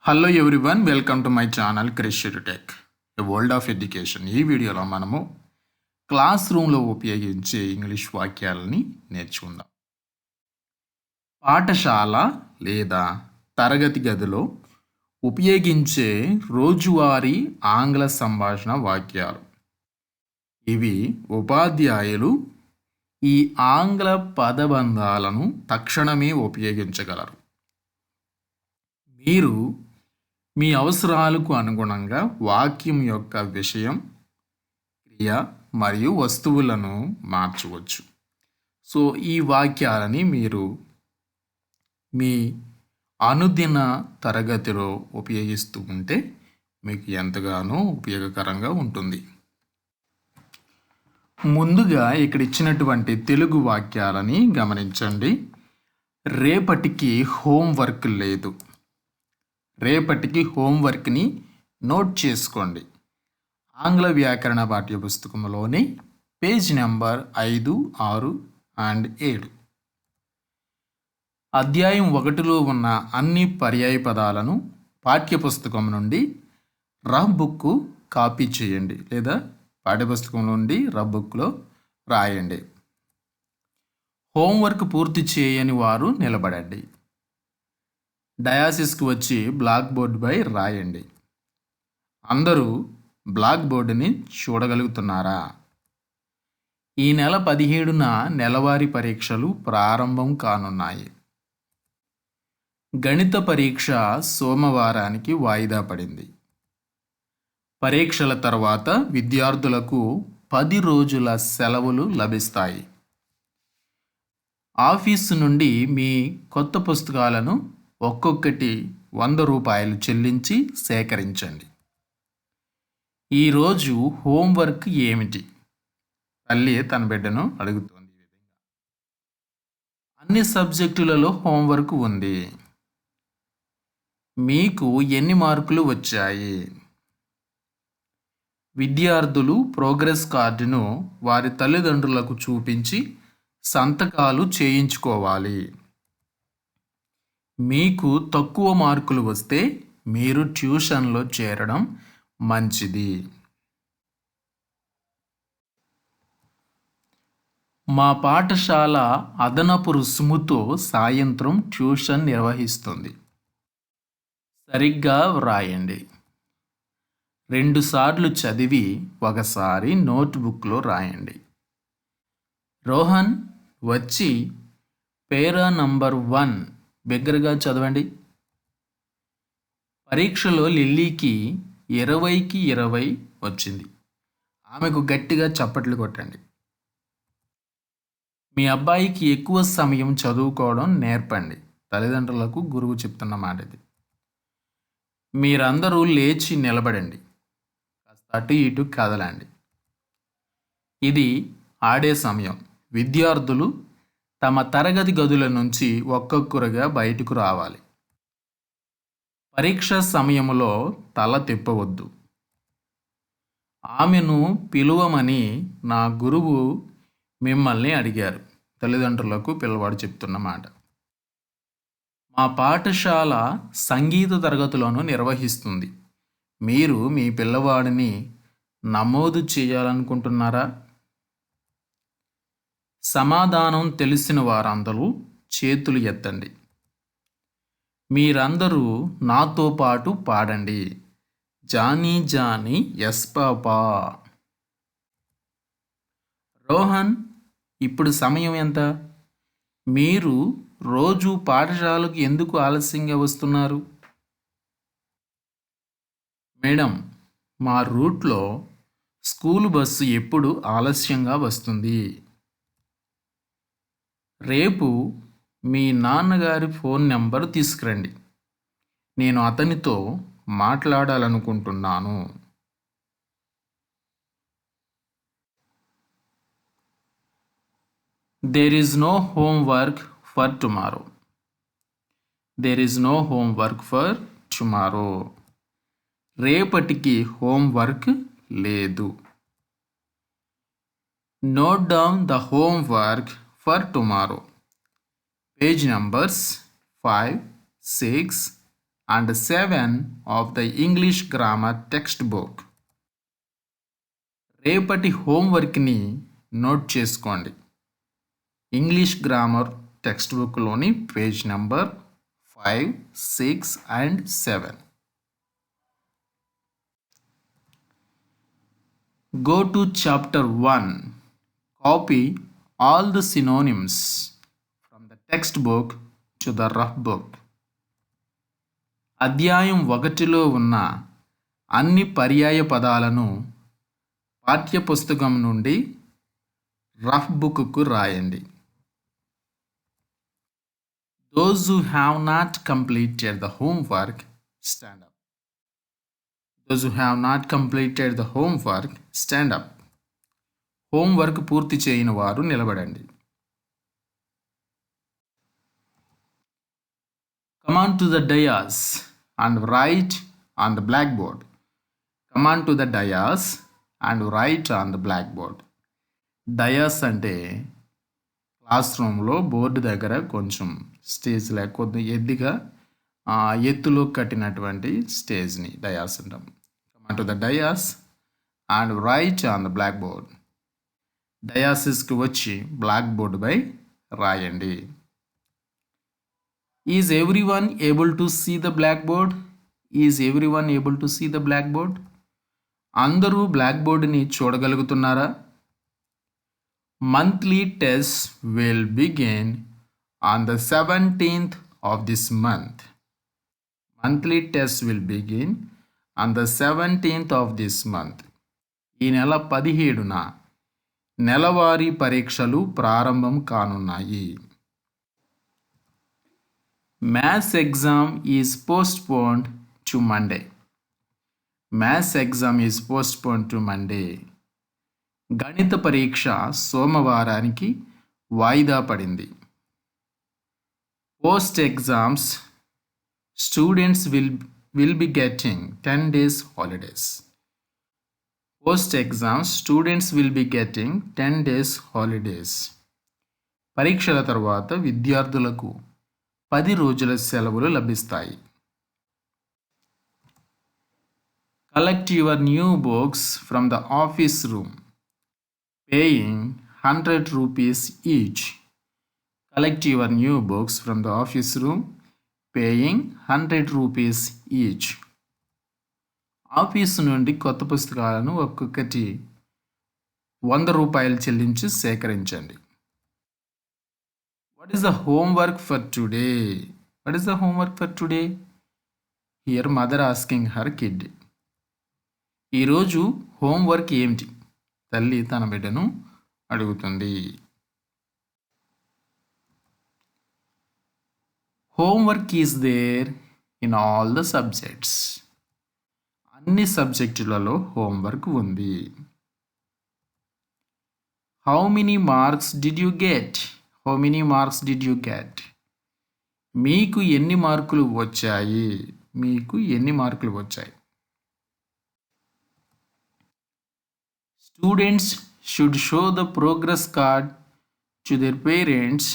Hello everyone, welcome to my channel Krish tech, a world of education. ఈ వీడియోలో మనము class రూమ్లో ఉపయోగించే ఇంగ్లీష్ వాక్యాలని నేర్చుకుందాం. పాఠశాల లేదా తరగతి గదిలో ఉపయోగించే రోజువారీ ఆంగ్ల సంభాషణ వాక్యాలు. ఇవి ఉపాధ్యాయులు ఈ ఆంగ్ల పదబంధాలను తక్షణమే ఉపయోగించగలరు. మీరు మీ అవసరాలకు అనుగుణంగా వాక్యం యొక్క విషయం, క్రియ మరియు వస్తువులను మార్చవచ్చు. సో ఈ వాక్యాలని మీరు మీ అనుదిన తరగతిలో ఉపయోగిస్తూ ఉంటే మీకు ఎంతగానో ఉపయోగకరంగా ఉంటుంది. ముందుగా ఇక్కడ ఇచ్చినటువంటి తెలుగు వాక్యాలని గమనించండి. రేపటికి హోంవర్క్ లేదు. రేపటికి హోంవర్క్ని నోట్ చేసుకోండి. ఆంగ్ల వ్యాకరణ పాఠ్యపుస్తకంలోని పేజ్ నెంబర్ 5, 6 అండ్ 7. అధ్యాయం 1లో ఉన్న అన్ని పర్యాయ పదాలను పాఠ్యపుస్తకం నుండి రఫ్ బుక్ కాపీ చేయండి లేదా పాఠ్యపుస్తకం నుండి రఫ్ బుక్లో రాయండి. హోంవర్క్ పూర్తి చేయని వారు నిలబడండి. డయాసిస్కి వచ్చి బ్లాక్ బోర్డుపై రాయండి. అందరూ బ్లాక్ బోర్డుని చూడగలుగుతున్నారా? ఈ నెల 17న నెలవారీ పరీక్షలు ప్రారంభం కానున్నాయి. గణిత పరీక్ష సోమవారానికి వాయిదా పడింది. పరీక్షల తర్వాత విద్యార్థులకు 10 రోజుల సెలవులు లభిస్తాయి. ఆఫీసు నుండి మీ కొత్త పుస్తకాలను ఒక్కొక్కటి 100 రూపాయలు చెల్లించి సేకరించండి. ఈరోజు హోంవర్క్ ఏమిటి? తల్లి తన బిడ్డను అడుగుతోంది. అన్ని సబ్జెక్టులలో హోంవర్క్ ఉంది. మీకు ఎన్ని మార్కులు వచ్చాయి? విద్యార్థులు ప్రోగ్రెస్ కార్డును వారి తల్లిదండ్రులకు చూపించి సంతకాలు చేయించుకోవాలి. మీకు తక్కువ మార్కులు వస్తే మీరు ట్యూషన్లో చేరడం మంచిది. మా పాఠశాల అదనపు రుసుముతో సాయంత్రం ట్యూషన్ నిర్వహిస్తుంది. సరిగ్గా వ్రాయండి. 2 సార్లు చదివి ఒకసారి నోట్బుక్లో రాయండి. రోహన్ వచ్చి పేరా నంబర్ 1 బిగ్గరగా చదవండి. పరీక్షలో లిల్లీకి 20కి 20 వచ్చింది. ఆమెకు గట్టిగా చప్పట్లు కొట్టండి. మీ అబ్బాయికి ఎక్కువ సమయం చదువుకోవడం నేర్పండి. తల్లిదండ్రులకు గురువు చెప్తున్న మాట ఇది. మీరందరూ లేచి నిలబడండి. కాస్త అటు ఇటు కదలండి. ఇది ఆడే సమయం. విద్యార్థులు తమ తరగతి గదుల నుంచి ఒక్కొక్కరుగా బయటకు రావాలి. పరీక్ష సమయంలో తల తిప్పవద్దు. ఆమెను పిలువమని నా గురువు మిమ్మల్ని అడిగారు. తల్లిదండ్రులకు పిల్లవాడు చెప్తున్న మాట. మా పాఠశాల సంగీత తరగతులను నిర్వహిస్తుంది. మీరు మీ పిల్లవాడిని నమోదు చేయాలనుకుంటున్నారా? సమాధానం తెలిసిన వారందరూ చేతులు ఎత్తండి. మీరందరూ నాతో పాటు పాడండి. జానీ జానీ ఎస్ పాపా. రోహన్, ఇప్పుడు సమయం ఎంత? మీరు రోజు పాఠశాలకు ఎందుకు ఆలస్యంగా వస్తున్నారు? మేడం, మా రూట్లో స్కూల్ బస్సు ఎప్పుడు ఆలస్యంగా వస్తుంది. రేపు మీ నాన్నగారి ఫోన్ నెంబర్ తీసుకురండి. నేను అతనితో మాట్లాడాలనుకుంటున్నాను. There is no homework for tomorrow. There is no homework for tomorrow. రేపటికి హోంవర్క్ లేదు. Note down the homework for tomorrow. Page numbers 5, 6 and 7 of the English grammar textbook. రేపటి హోంవర్క్ని నోట్ చేసుకోండి. ఇంగ్లీష్ గ్రామర్ టెక్స్ట్ బుక్లోని page number 5, 6 and 7. Go to chapter 1. Copy all the synonyms from the textbook to the rough book. అధ్యాయం 1లో ఉన్న అన్ని పర్యాయ పదాలను పాఠ్యపుస్తకం నుండి రఫ్ బుక్కు రాయండి. Those who have not completed the homework, stand up. Those who have not completed the homework, stand up. Homework పూర్తి చేయని వారు నిలబడండి. Come on to the dais and write on the blackboard. Come on to the dais and write on the blackboard. Dais అంటే class రూమ్లో board దగ్గర కొంచెం stage లేకపోతే ఎత్తులో కట్టినటువంటి స్టేజ్ని డయాస్ అంటాం. Come on to the dais and write on the blackboard. డయాసిస్కి వచ్చి black బోర్డుపై రాయండి. Is everyone able to see the blackboard? Is everyone able to see the blackboard? అందరూ black బోర్డుని చూడగలుగుతున్నారా? Monthly tests will begin on the 17th of this month. Monthly tests will begin on the 17th of this month. ఈ నెల 17న నెలవారీ పరీక్షలు ప్రారంభం కానున్నాయి. Maths exam is postponed to Monday. Maths exam is postponed to Monday. గణిత పరీక్ష సోమవారానికి వాయిదా పడింది. Post exams students will be getting 10 days holidays. Post exams students will be getting 10 days holidays. పరీక్షల తర్వాత విద్యార్థులకు 10 రోజుల సెలవులు లభిస్తాయి. Collect your new books from the office room, paying 100 rupees each. Collect your new books from the office room, paying 100 rupees each. Office నుండి కొత్త పుస్తకాలను ఒక్కొక్కటి 100 రూపాయలు చెల్లించి సేకరించండి. What is the homework for today? What is the homework for today? Here mother asking her kid. ఈరోజు homework ఏమిటి? తల్లి తన బిడ్డను అడుగుతుంది. Homework is there in all the subjects. అన్ని సబ్జెక్టులలో హోంవర్క్ ఉంది. How many marks did you get? How many marks did you get? మీకు ఎన్ని మార్కులు వచ్చాయి? మీకు ఎన్ని మార్కులు వచ్చాయి? Students should show the progress card to their parents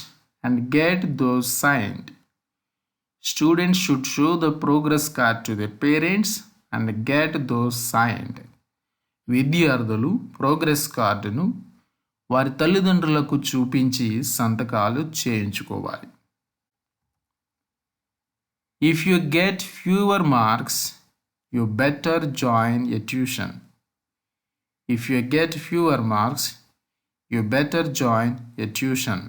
and get those signed. Students should show the progress card to their parents and get those signed. విద్యార్థులు progress కార్డును వారి తల్లిదండ్రులకు చూపించి సంతకాలు చేయించుకోవాలి. If you get fewer marks, you better join a tuition. If you get fewer marks, you better join a tuition.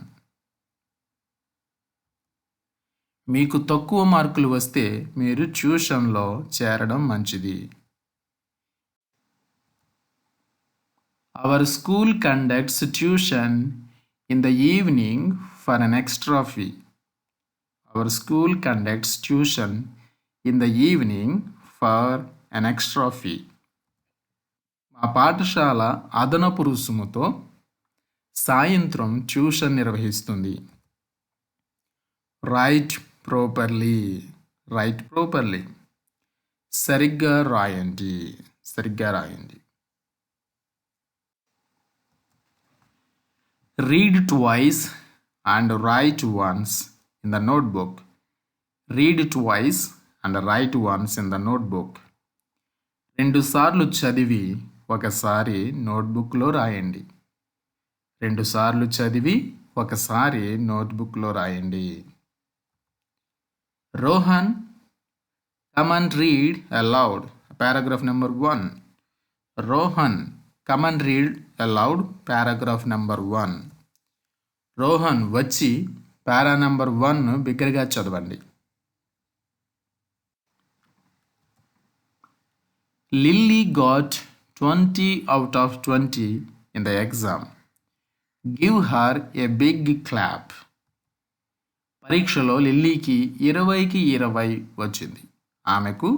మీకు తక్కువ మార్కులు వస్తే మీరు ట్యూషన్లో చేరడం మంచిది. Our school conducts tuition in the evening for an extra fee. Our school conducts tuition in the evening for an extra fee. మా పాఠశాల అదనపు రుసుముతో సాయంత్రం ట్యూషన్ నిర్వహిస్తుంది. Write properly. Write properly. సరిగ్గా రాయండి. సరిగ్గా రాయండి. Read twice and write once in the notebook. Read twice and write once in the notebook. 2 సార్లు చదివి ఒకసారి నోట్బుక్లో రాయండి. 2 సార్లు చదివి ఒకసారి నోట్బుక్లో రాయండి. Rohan, come and read aloud. Paragraph number 1. Rohan, come and read aloud. Paragraph number 1. Rohan వచ్చి పారా నంబర్ 1 బిగ్గరగా చదవండి. Lily got 20 out of 20 in the exam. Give her a big clap. పరీక్షలో లిల్లీకి 20కి 20 వచ్చింది. ఆమెకు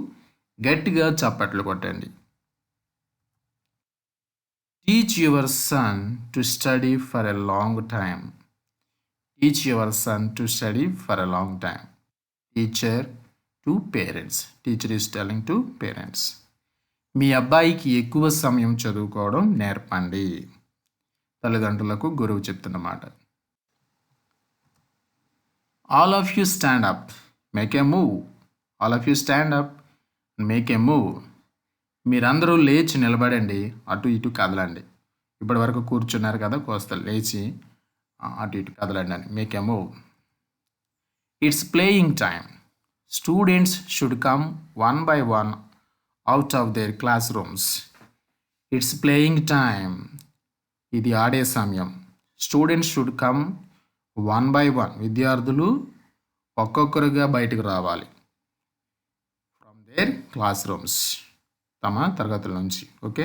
గట్టిగా చప్పట్లు కొట్టండి. Teach your son to study for a long time. Teach your son to study for a long time. Teacher to parents. Teacher is telling to parents. మీ అబ్బాయికి ఎక్కువ సమయం చదువుకోవడం నేర్పండి. తల్లిదండ్రులకు గురువు చెప్తున్నమాట. All of you stand up. Make a move. All of you stand up and make a move. మీరందరూ లేచి నిలబడండి, అటు ఇటు కదలండి. ఇప్పటి వరకు కూర్చున్నారు కదా, కోస్త లేచి అటు ఇటు కదలండి అని. Make a move. It's playing time. Students should come one by one out of their classrooms. It's playing time. ఇది ఆడే సమయం. Students should come one by one. విద్యార్థులు ఒక్కొక్కరుగా బయటకు రావాలి. From their classrooms. తమ తరగతుల నుంచి. Okay.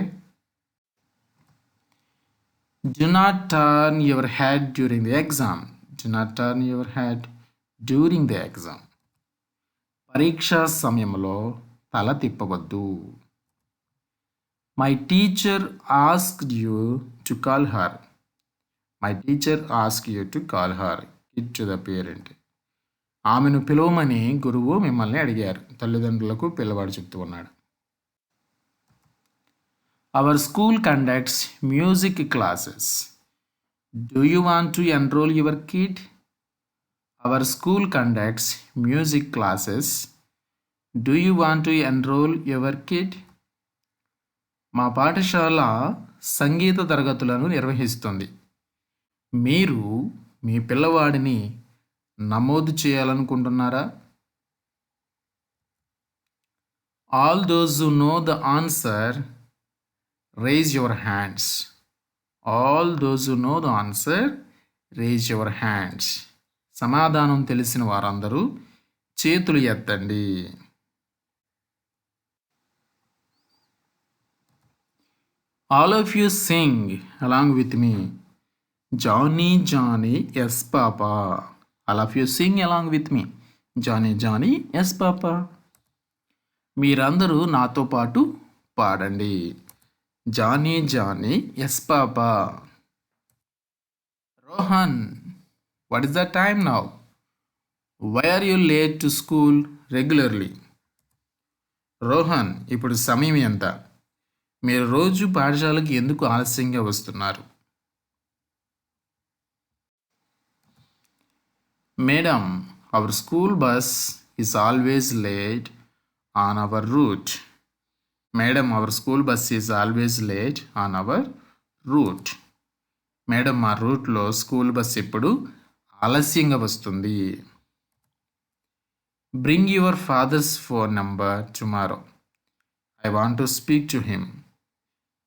Do not turn your head during the exam. Do not turn your head during the exam. పరీక్షా సమయంలో తల తిప్పవద్దు. My teacher asked you to call her. My teacher asked you to call her. It to the parent. ఆమెను పిలవమని గురువు మిమ్మల్ని అడిగారు. తల్లిదండ్రులకు పిల్లవాడు చెప్తూ ఉన్నాడు. Our school conducts music classes. Do you want to enroll your kid? Our school conducts music classes. Do you want to enroll your kid? మా పాఠశాల సంగీత తరగతులను నిర్వహిస్తుంది. మీరు మీ పిల్లవాడిని నమోదు చేయాలనుకుంటున్నారా? All those who know the answer, raise your hands. All those who know the answer, raise your hands. సమాధానం తెలిసిన వారందరూ చేతులు ఎత్తండి. All of you sing along with me. Johnny, Johnny, yes Papa. All of you sing along with me. Johnny, Johnny, yes Papa. మీరందరూ నాతో పాటు పాడండి. Johnny, Johnny, yes Papa. Rohan, what is the time now? Why are you late to school regularly? Rohan, ఇప్పుడు సమయం ఎంత? మీరు రోజు పాఠశాలకు ఎందుకు ఆలస్యంగా వస్తున్నారు? Madam, our school bus is always late on our route. Madam, our school bus is always late on our route. Madam, మా రూట్లో స్కూల్ బస్ ఎప్పుడు ఆలస్యంగా వస్తుంది. Bring your father's phone number tomorrow. I want to speak to him.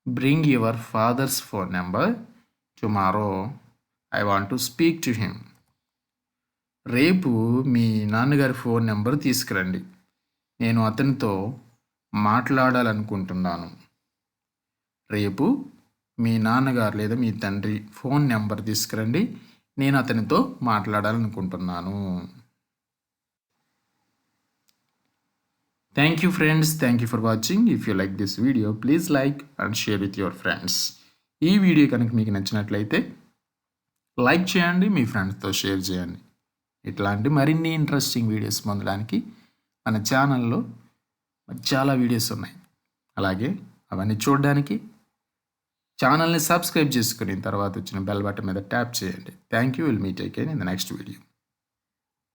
Bring your father's phone number tomorrow. I want to speak to him. రేపు మీ నాన్నగారి phone number తీసుకురండి. నేను అతనితో మాట్లాడాలనుకుంటున్నాను. రేపు మీ నాన్నగారు లేదా మీ తండ్రి ఫోన్ నెంబర్ తీసుకురండి. నేను అతనితో మాట్లాడాలనుకుంటున్నాను. Thank you friends. Thank you for watching. If you like this video please like and share with your friends. ఈ వీడియో కనుక మీకు నచ్చినట్లయితే లైక్ చేయండి, మీ ఫ్రెండ్స్తో షేర్ చేయండి. ఇట్లాంటి మరిన్ని ఇంట్రెస్టింగ్ వీడియోస్ పొందడానికి మన ఛానల్లో చాలా వీడియోస్ ఉన్నాయి. అలాగే అవన్నీ చూడడానికి ఛానల్ని సబ్స్క్రైబ్ చేసుకుని తర్వాత వచ్చిన బెల్ బటన్ మీద ట్యాప్ చేయండి. Thank you. Will meet again in the next video.